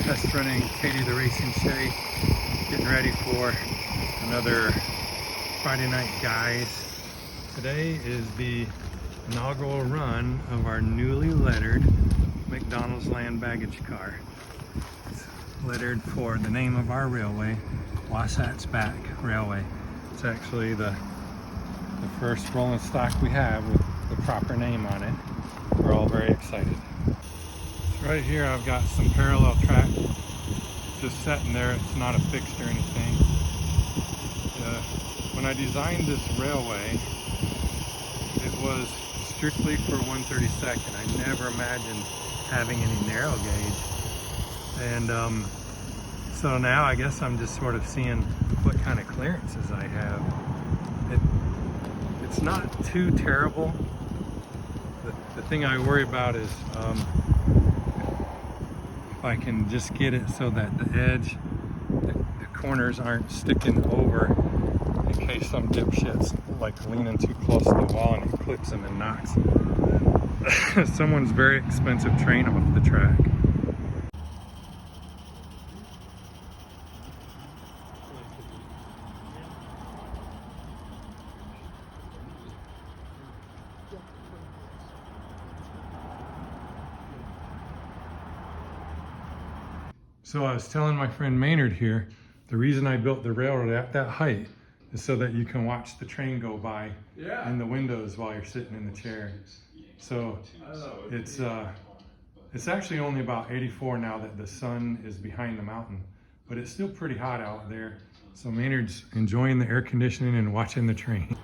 Test running Katie the Racing Shay, getting ready for another Friday night guys. Today is the inaugural run of our newly lettered McDonald's land baggage car. It's lettered for the name of our railway, Wasatch Back Railway. It's actually the first rolling stock we have with the proper name on it. We're all very excited. Right here I've got some parallel track just sitting there. It's not a fixed or anything. When I designed this railway, it was strictly for 1/32. I never imagined having any narrow gauge. And so now I guess I'm just sort of seeing what kind of clearances I have. It's not too terrible. The thing I worry about is if I can just get it so that the edge, the corners aren't sticking over in case some dipshit's like leaning too close to the wall and it clips them and knocks someone's very expensive train off the track. So I was telling my friend Maynard here, the reason I built the railroad at that height is so that you can watch the train go by in the windows while you're sitting in the chair. So it's actually only about 84 now that the sun is behind the mountain, but it's still pretty hot out there. So Maynard's enjoying the air conditioning and watching the train.